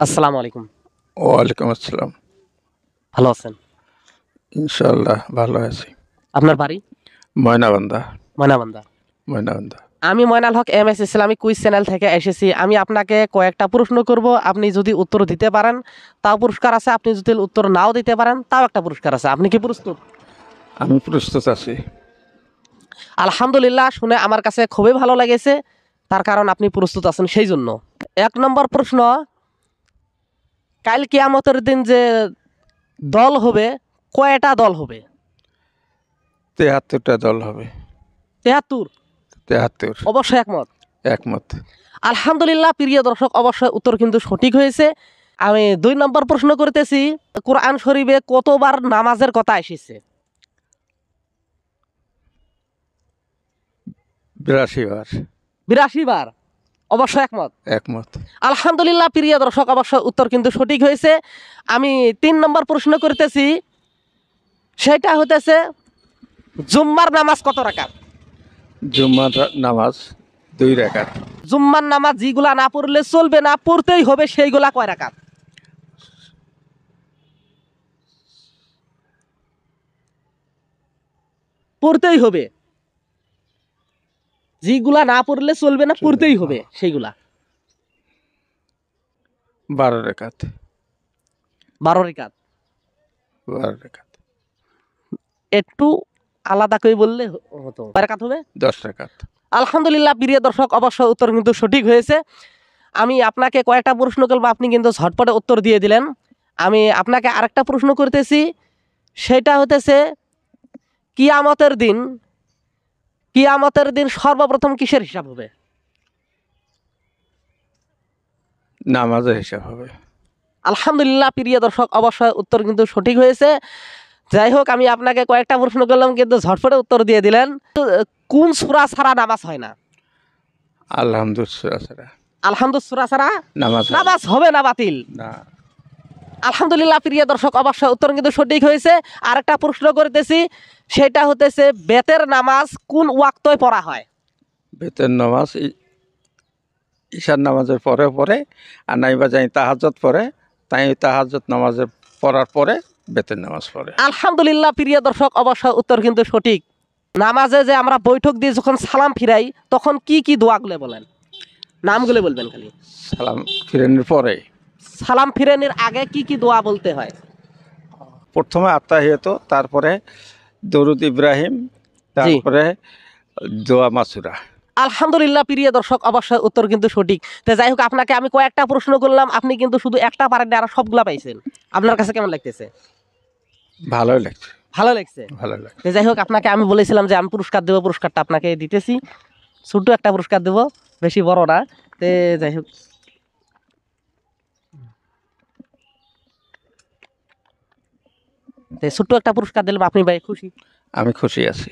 আসসালামু আলাইকুম। ওয়ালাইকুম আসসালাম। ভালো আছেন? ইনশাআল্লাহ ভালো আছি। আপনার বাড়ি? ময়নাবান্দা। ময়নাবান্দা। ময়নাবান্দা। আমি ময়নাল হক এমএস ইসলামিক কুইজ চ্যানেল থেকে এসেছি। আমি আপনাকে কয়েকটা প্রশ্ন করব। আপনি যদি উত্তর দিতে পারেন তাও পুরস্কার আছে। আপনি যদি উত্তর নাও দিতে পারেন তাও একটা পুরস্কার আছে। আপনি কি প্রস্তুত? আমি প্রস্তুত আছি। আলহামদুলিল্লাহ, শুনে আমার কাছে খুবই ভালো লেগেছে। তার কারণ আপনি প্রস্তুত আছেন সেই জন্য। ১ নম্বর প্রশ্ন, কাল কিয়ামতের দিন যে দল হবে, কয়টা দল হবে? ৭৩টা দল হবে। ৭৩? ৭৩। অবশ্যই একমত? একমত। আলহামদুলিল্লাহ, প্রিয় দর্শক, অবশ্যই উত্তর কিন্তু সঠিক হয়েছে। আমি ২ নম্বর প্রশ্ন করতেছি, কোরআন শরীফে কতবার নামাজের কথা এসেছে? ৮২ বার। ৮২ বার? অবশ্যই একমত? একমত। আলহামদুলিল্লাহ, প্রিয় দর্শক, অবশ্যই উত্তর কিন্তু সঠিক হয়েছে। আমি ৩ নম্বর প্রশ্ন করতেছি, সেটা হতেছে জুম্মার নামাজ কত রাকাত? জুম্মার নামাজ ২ রাকাত। জুম্মার নামাজ যেগুলা না পড়লে চলবে না, পড়তেই হবে, সেইগুলা কয় রাকাত? পড়তেই হবে, যেগুলা না পড়লে চলবে না, পড়তেই হবে সেইগুলা। ১২ রাকাত। ১২ রাকাত? ১২ রাকাত। একটু আলাদা করে বললে হতো। কয় রাকাত হবে? ১০ রাকাত। আলহামদুলিল্লাহ, প্রিয় দর্শক, অবশ্যই উত্তর কিন্তু সঠিক হয়েছে। আমি আপনাকে কয়েকটা প্রশ্ন করবো, আপনি কিন্তু ঝটপটে উত্তর দিয়ে দিলেন। আমি আপনাকে আরেকটা প্রশ্ন করতেছি, সেটা হতেছে কিয়ামতের দিন, কিয়ামতের দিন সর্বপ্রথম কিসের হিসাব হবে? নামাজের হিসাব হবে। আলহামদুলিল্লাহ, প্রিয় দর্শক, অবশ্যই উত্তর কিন্তু সঠিক হয়েছে। যাই হোক, আমি আপনাকে কয়েকটা প্রশ্ন করলাম, কিন্তু ঝটপটে উত্তর দিয়ে দিলেন। কোন সূরা ছাড়া নামাজ হয় না? আলহামদুলিল্লাহ ছাড়া আলহামদুলিল্লাহ সূরা ছাড়া নামাজ হয় নামাজ হবে না, বাতিল। না। আলহামদুলিল্লাহ, প্রিয় দর্শক, অবশ্যই উত্তর কিন্তু সঠিক হয়েছে। আরেকটা প্রশ্ন করতেছি, সেটা হতেছে বেতের নামাজ কোন ওয়াক্তয় পড়া হয়? বেতের নামাজ ঈশার নামাজের পরে পরে, আর নাইবা যাই তাহাজ্জুদ পড়ে, তাই তাহাজ্জুদ নামাজের পড়ার পরে বেতের নামাজ পড়ে। আলহামদুলিল্লাহ, প্রিয় দর্শক, অবশ্যই উত্তর কিন্তু সঠিক। নামাজে যে আমরা বৈঠক দিয়ে যখন সালাম ফিরাই, তখন কি কি দোয়াগুলো বলেন? নামগুলো বলবেন খালি। সালাম ফিরানোর পরে সালাম ফিরানোর আগে কি কি দোয়া বলতে হয়? প্রথমে আত্তাহিয়াত, তারপরে দরুদ ইব্রাহিম, জি। তারপরে দোয়া মাসুরা। আলহামদুলিল্লাহ, প্রিয় দর্শক, অবশ্যই উত্তর কিন্তু সঠিক। তো যাই হোক, আপনাকে আমি কয়েকটা প্রশ্ন করলাম, আপনি কিন্তু শুধু একটা পারেন না, আর সবগুলা পাইছেন। আপনার কাছে কেমন লাগতেছে? ভালোই লাগছে। ভালো লাগছে? ভালো লাগছে। তো যাই হোক, আপনাকে আমি বলেছিলাম যে আমি পুরস্কার দেবো, পুরস্কারটা আপনাকে দিতেছি। ছোট্ট একটা পুরস্কার দেবো, বেশি বড় না। তে যাই হোক, ছোট্ট একটা পুরস্কার দিলাম, আপনি ভাই খুশি? আমি খুশি আছি।